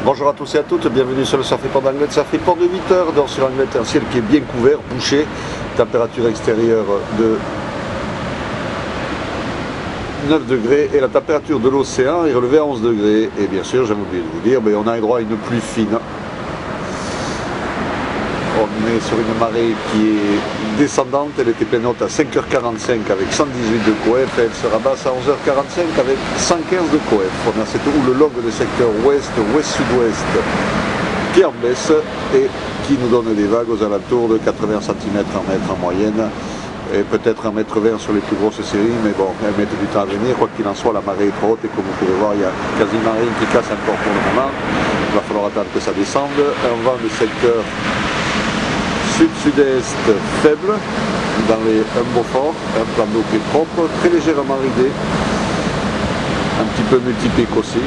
Bonjour à tous et à toutes, bienvenue sur le Surf Report d'Anglet. Ça fait port de 8 heures, dehors sur Anglet, un ciel qui est bien couvert, bouché, température extérieure de 9 degrés et la température de l'océan est relevée à 11 degrés. Et bien sûr, j'ai oublié de vous dire, on a eu droit à une pluie fine. On est sur une marée qui est descendante, elle était pleine haute à 5h45 avec 118 de coef, et elle se rabasse à 11h45 avec 115 de coef. On a cette houle longue de secteur ouest, ouest-sud-ouest qui est en baisse et qui nous donne des vagues aux alentours de 80 cm en mètre en moyenne et peut-être 1,20 m sur les plus grosses séries, mais bon, elles mettent du temps à venir. Quoi qu'il en soit, la marée est trop haute et comme vous pouvez voir, il y a quasiment rien qui casse encore pour le moment. Il va falloir attendre que ça descende. Un vent de secteur sud-sud-est faible dans les Beaufort, un plan d'eau qui est propre, très légèrement ridé, un petit peu multipique aussi,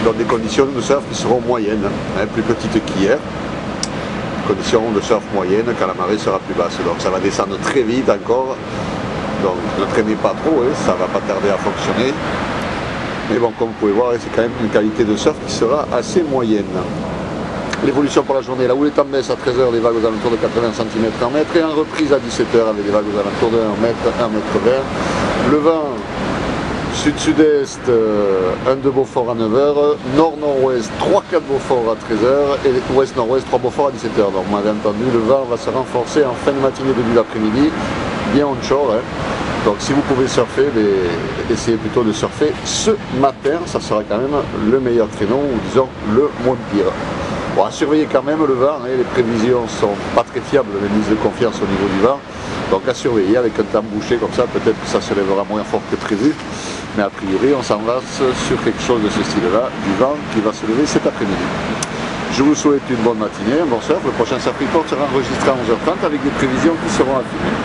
dans des conditions de surf qui seront moyennes, plus petites qu'hier, conditions de surf moyennes quand la marée sera plus basse, donc ça va descendre très vite encore, donc ne traînez pas trop, ça va pas tarder à fonctionner, mais bon, comme vous pouvez voir, c'est quand même une qualité de surf qui sera assez moyenne. L'évolution pour la journée, la houle est en baisse à 13h, les vagues aux alentours de 80 cm en mètre, et en reprise à 17h avec des vagues aux alentours de 1 m, 1,20 m. Le vent sud-sud-est, 1 de Beaufort à 9h, nord-nord-ouest, 3-4 Beaufort à 13h, et ouest-nord-ouest, 3 Beaufort à 17h. Donc, vous m'avez entendu, le vent va se renforcer en fin de matinée, début d'après-midi, bien onshore. Donc, si vous pouvez surfer, essayez plutôt de surfer ce matin, ça sera quand même le meilleur créneau, ou disons le moins pire. Bon, à surveiller quand même le vent, les prévisions sont pas très fiables, les mises de confiance au niveau du vent, donc à surveiller avec un temps bouché comme ça, peut-être que ça se lèvera moins fort que prévu, mais a priori on s'enlace sur quelque chose de ce style-là, du vent qui va se lever cet après-midi. Je vous souhaite une bonne matinée, un bon surf. Le prochain Surf Report sera enregistré à 11h30 avec des prévisions qui seront affirmées.